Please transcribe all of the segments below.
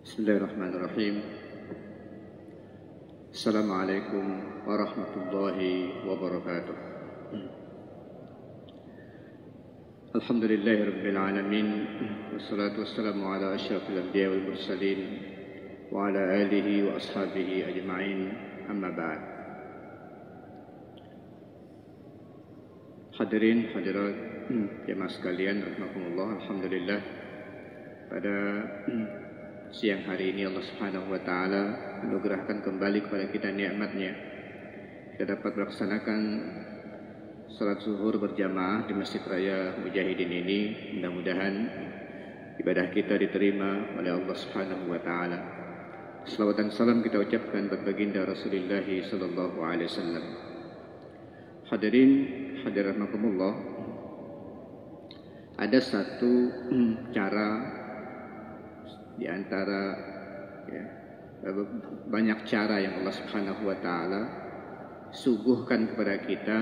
Bismillahirrahmanirrahim. Assalamualaikum warahmatullahi wabarakatuh. Alhamdulillahirabbil alamin, wassalatu wassalamu ala asyrafil anbiya'i wal mursalin wa ala alihi wa ashabihi ajma'in. Amma ba'd. Hadirin hadirat jemaah sekalian rahimakumullah, alhamdulillah pada siang hari ini Allah Subhanahu wa taala anugerahkan kembali kepada kita nikmat-Nya. Kita dapat melaksanakan salat zuhur berjamaah di Masjid Raya Mujahidin ini. Mudah-mudahan ibadah kita diterima oleh Allah Subhanahu wa taala. Selawat dan salam kita ucapkan buat baginda Rasulullah sallallahu alaihi wasallam. Hadirin hadirat rahimakumullah, ada satu cara di antara banyak cara yang Allah Subhanahu wa taala suguhkan kepada kita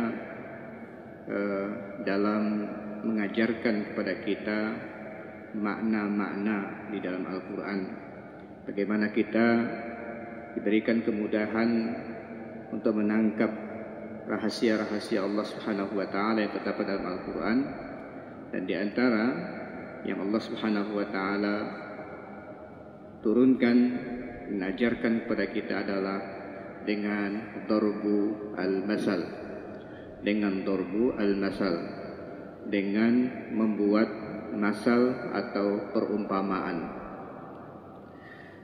dalam mengajarkan kepada kita makna-makna di dalam Al-Quran. Bagaimana kita diberikan kemudahan untuk menangkap rahasia-rahasia Allah Subhanahu wa taala yang terdapat dalam Al-Quran. Dan di antara yang Allah Subhanahu wa taala turunkan, mengajarkan kepada kita adalah dengan darbu al-masal. Dengan darbu al-masal, dengan membuat masal atau perumpamaan.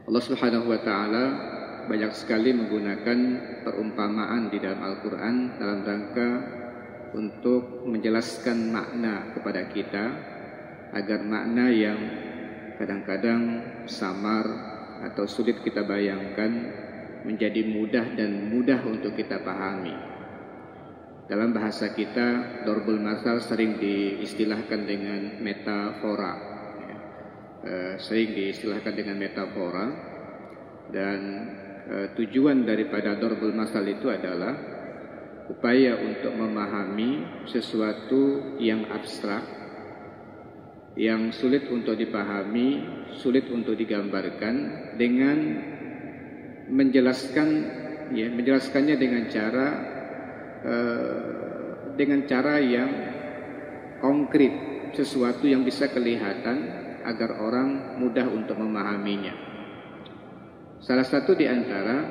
Allah Subhanahu wa taala banyak sekali menggunakan perumpamaan di dalam Al-Quran dalam rangka untuk menjelaskan makna kepada kita, agar makna yang kadang-kadang samar atau sulit kita bayangkan menjadi mudah dan mudah untuk kita pahami. Dalam bahasa kita, darbul masal sering diistilahkan dengan metafora, dan tujuan daripada darbul masal itu adalah upaya untuk memahami sesuatu yang abstrak, yang sulit untuk dipahami, sulit untuk digambarkan, dengan menjelaskannya dengan cara yang konkret, sesuatu yang bisa kelihatan agar orang mudah untuk memahaminya. Salah satu di antara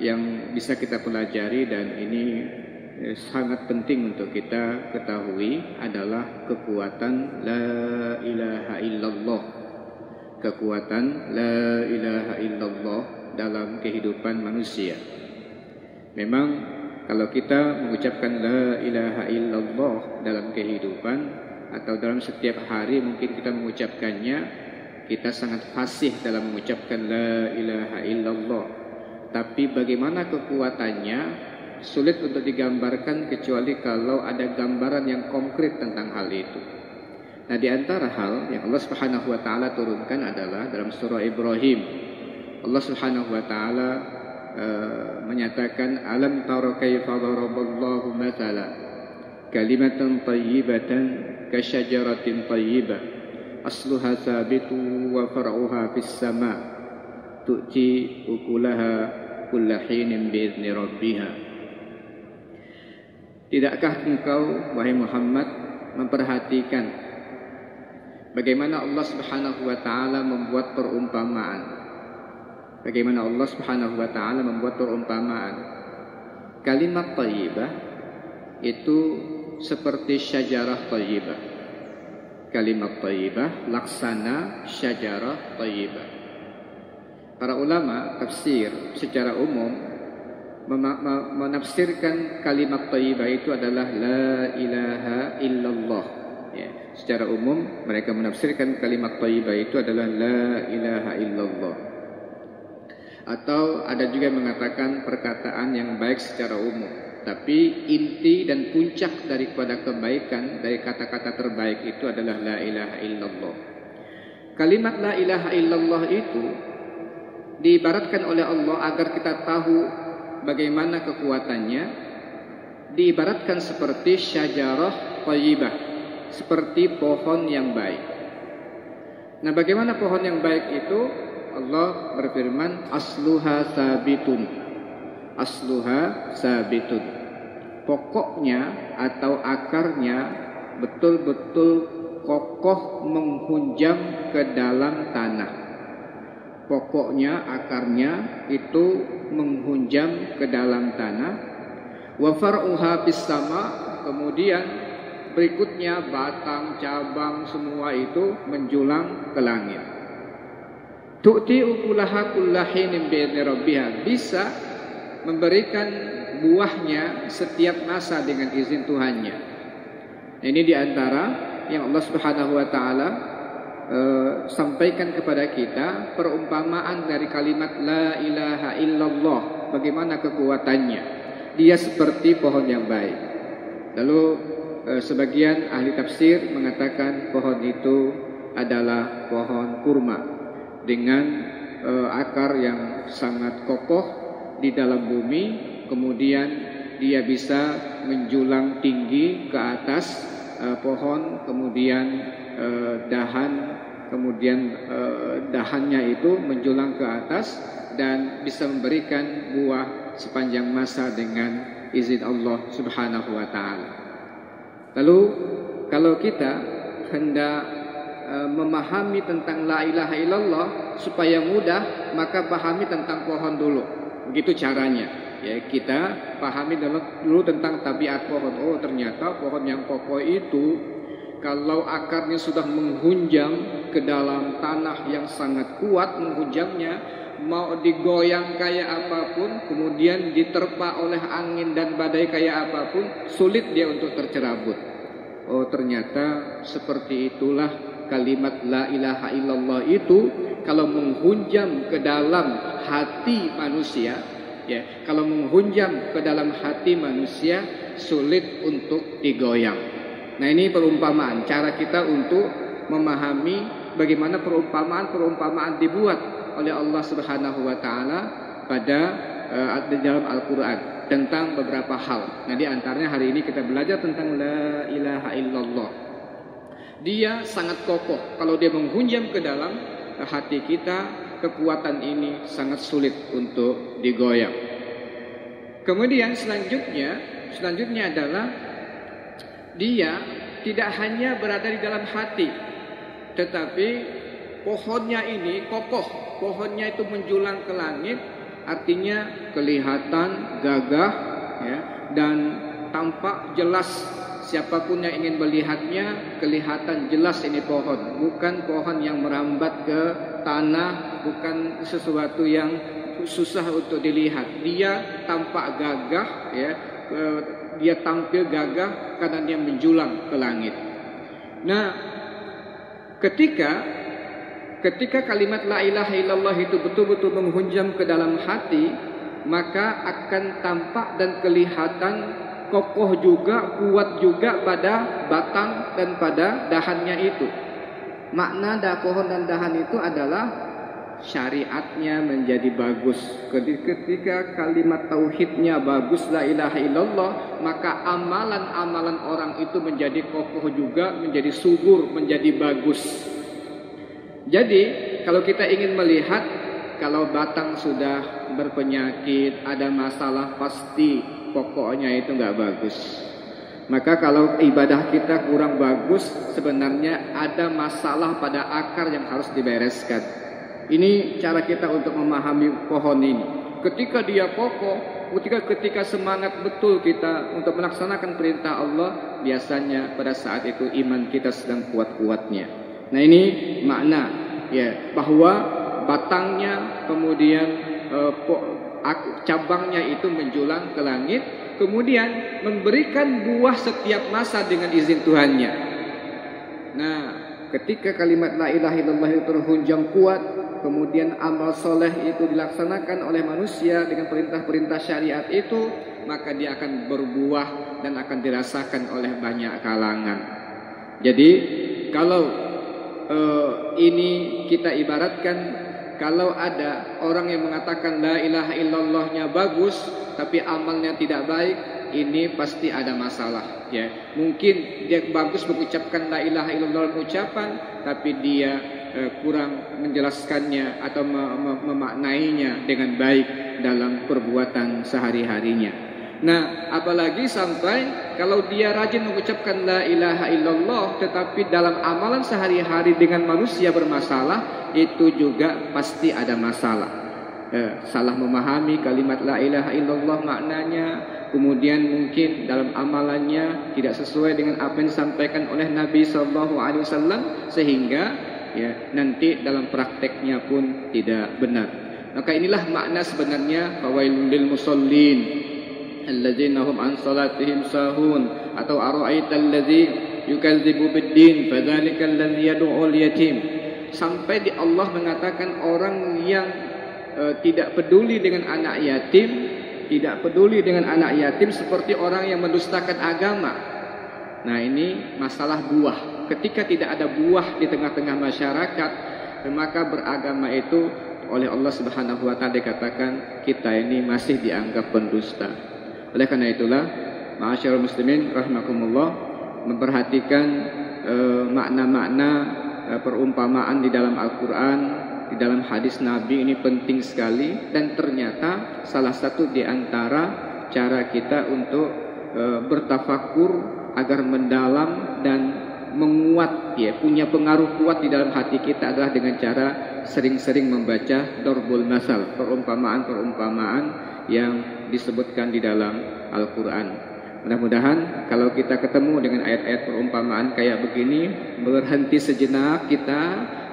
yang bisa kita pelajari, dan ini sangat penting untuk kita ketahui, adalah kekuatan la ilaha illallah. Kekuatan la ilaha illallah dalam kehidupan manusia. Memang kalau kita mengucapkan la ilaha illallah dalam kehidupan atau dalam setiap hari mungkin kita mengucapkannya, kita sangat fasih dalam mengucapkan la ilaha illallah. Tapi bagaimana kekuatannya sulit untuk digambarkan kecuali kalau ada gambaran yang konkret tentang hal itu. Nah, di antara hal yang Allah Subhanahu wa taala turunkan adalah dalam surah Ibrahim. Allah Subhanahu wa taala menyatakan, alam tara kaifa daraballahu mathala kalimatan thayyibatan kasyajaratin thayyibah asluha thabitu wa far'uha fis sama' tu'ti ukulaha kulla hinin bi'izni rabbiha. Tidakkah engkau, wahai Muhammad, memperhatikan bagaimana Allah Subhanahu wa taala membuat perumpamaan? Bagaimana Allah Subhanahu wa taala membuat perumpamaan? Kalimat thayyibah itu seperti syajarah thayyibah. Kalimat thayyibah laksana syajarah thayyibah. Para ulama tafsir secara umum menafsirkan kalimat thayyibah itu adalah la ilaha illallah. Secara umum mereka menafsirkan kalimat thayyibah itu adalah la ilaha illallah. Atau ada juga yang mengatakan perkataan yang baik secara umum. Tapi inti dan puncak daripada kebaikan, dari kata-kata terbaik itu adalah la ilaha illallah. Kalimat la ilaha illallah itu diibaratkan oleh Allah agar kita tahu bagaimana kekuatannya. Diibaratkan seperti syajarah thayyibah, seperti pohon yang baik. Nah, bagaimana pohon yang baik itu? Allah berfirman, asluha sabitun. Asluha sabitun. Pokoknya atau akarnya betul-betul kokoh menghunjam ke dalam tanah. Pokoknya akarnya itu menghunjam ke dalam tanah. Wa far'uha bis sama, kemudian berikutnya batang, cabang semua itu menjulang ke langit. Tu'ti ukulaha kullahinin bi'idni rabbiha, bisa memberikan buahnya setiap masa dengan izin Tuhannya. Ini diantara yang Allah Subhanahu wa taala sampaikan kepada kita, perumpamaan dari kalimat la ilaha illallah, bagaimana kekuatannya. Dia seperti pohon yang baik. Lalu sebagian ahli tafsir mengatakan pohon itu adalah pohon kurma dengan akar yang sangat kokoh di dalam bumi, kemudian dia bisa menjulang tinggi ke atas pohon, kemudian dahannya itu menjulang ke atas dan bisa memberikan buah sepanjang masa dengan izin Allah Subhanahu wa taala. Lalu kalau kita hendak memahami tentang la ilaha illallah supaya mudah, maka pahami tentang pohon dulu. Begitu caranya. Ya, kita pahami dulu tentang tabiat pohon. Oh, ternyata pohon yang kokoh itu kalau akarnya sudah menghunjam ke dalam tanah yang sangat kuat menghunjamnya, mau digoyang kayak apapun, kemudian diterpa oleh angin dan badai kayak apapun, sulit dia untuk tercerabut. Oh, ternyata seperti itulah kalimat la ilaha illallah itu, kalau menghunjam ke dalam hati manusia, ya, kalau menghunjam ke dalam hati manusia, sulit untuk digoyang. Nah, ini perumpamaan, cara kita untuk memahami bagaimana perumpamaan dibuat oleh Allah Subhanahu wa taala pada di dalam Al-Qur'an tentang beberapa hal. Nah, di antaranya hari ini kita belajar tentang la ilaha illallah. Dia sangat kokoh. Kalau dia menghunjam ke dalam hati kita, kekuatan ini sangat sulit untuk digoyang. Kemudian selanjutnya adalah dia tidak hanya berada di dalam hati, tetapi pohonnya ini kokoh. Pohonnya itu menjulang ke langit, artinya kelihatan gagah, ya, dan tampak jelas. Siapapun yang ingin melihatnya, kelihatan jelas ini pohon. Bukan pohon yang merambat ke tanah, bukan sesuatu yang susah untuk dilihat. Dia tampak gagah, ya, dia tampil gagah karena dia menjulang ke langit. Nah, ketika kalimat la ilaha illallah itu betul-betul menghunjam ke dalam hati, maka akan tampak dan kelihatan kokoh juga, kuat juga pada batang dan pada dahannya itu. Makna pohon dan dahan itu adalah syariatnya menjadi bagus. Ketika kalimat tauhidnya bagus, la ilaha illallah, maka amalan-amalan orang itu menjadi kokoh juga, menjadi subur, menjadi bagus. Jadi kalau kita ingin melihat, kalau batang sudah berpenyakit, ada masalah, pasti pokoknya itu nggak bagus. Maka kalau ibadah kita kurang bagus, sebenarnya ada masalah pada akar yang harus dibereskan. Ini cara kita untuk memahami pohon ini. Ketika dia kokoh, ketika semangat betul kita untuk melaksanakan perintah Allah, biasanya pada saat itu iman kita sedang kuat-kuatnya. Nah, ini makna, ya, bahwa batangnya kemudian cabangnya itu menjulang ke langit, kemudian memberikan buah setiap masa dengan izin Tuhannya. Nah, ketika kalimat la ilaha illallah itu terhunjam kuat, kemudian amal soleh itu dilaksanakan oleh manusia dengan perintah-perintah syariat itu, maka dia akan berbuah dan akan dirasakan oleh banyak kalangan. Jadi kalau ini kita ibaratkan, kalau ada orang yang mengatakan la ilaha illallahnya bagus tapi amalnya tidak baik, ini pasti ada masalah, ya. Mungkin dia bagus mengucapkan la ilaha illallah ucapan, tapi dia kurang menjelaskannya atau memaknainya dengan baik dalam perbuatan sehari-harinya. Nah, apalagi sampai kalau dia rajin mengucapkan la ilaha illallah tetapi dalam amalan sehari-hari dengan manusia bermasalah, itu juga pasti ada masalah. Salah memahami kalimat la ilaha illallah maknanya, kemudian mungkin dalam amalannya tidak sesuai dengan apa yang disampaikan oleh Nabi SAW, sehingga ya nanti dalam prakteknya pun tidak benar. Maka inilah makna sebenarnya fawailul lil musallin alladzina hum an salatihim sahun, atau ara'aital ladzi yukadzibu biddin fadzalikal ladzi yad'ul yatim. Sampai di Allah mengatakan orang yang tidak peduli dengan anak yatim, tidak peduli dengan anak yatim seperti orang yang mendustakan agama. Nah, ini masalah buah. Ketika tidak ada buah di tengah-tengah masyarakat, maka beragama itu oleh Allah Subhanahu wa taala dikatakan kita ini masih dianggap pendusta. Oleh karena itulah, ma'asyiral muslimin rahimakumullah, memperhatikan makna-makna perumpamaan di dalam Al-Qur'an, di dalam hadis Nabi ini penting sekali, dan ternyata salah satu di antara cara kita untuk bertafakur agar mendalam dan menguat, ya, punya pengaruh kuat di dalam hati kita adalah dengan cara sering-sering membaca Darbul Masal, perumpamaan-perumpamaan yang disebutkan di dalam Al-Quran. Mudah-mudahan kalau kita ketemu dengan ayat-ayat perumpamaan kayak begini, berhenti sejenak, kita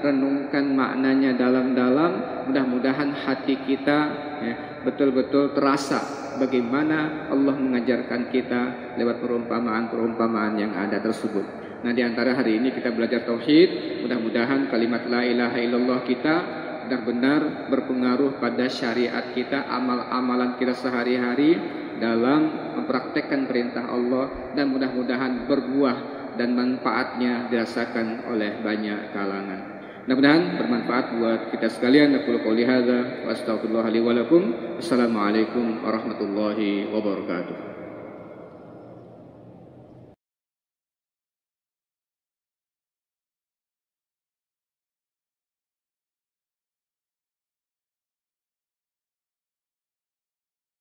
renungkan maknanya dalam-dalam, mudah-mudahan hati kita ya, betul-betul terasa bagaimana Allah mengajarkan kita lewat perumpamaan-perumpamaan yang ada tersebut. Nah, di antara hari ini kita belajar tauhid, mudah-mudahan kalimat la ilaha illallah kita benar-benar berpengaruh pada syariat kita, amal-amalan kita sehari-hari dalam mempraktekkan perintah Allah, dan mudah-mudahan berbuah dan manfaatnya dirasakan oleh banyak kalangan. Mudah-mudahan bermanfaat buat kita sekalian. Aku qouli hadza wa astaghfirullah li wa lakum. Assalamualaikum warahmatullahi wabarakatuh.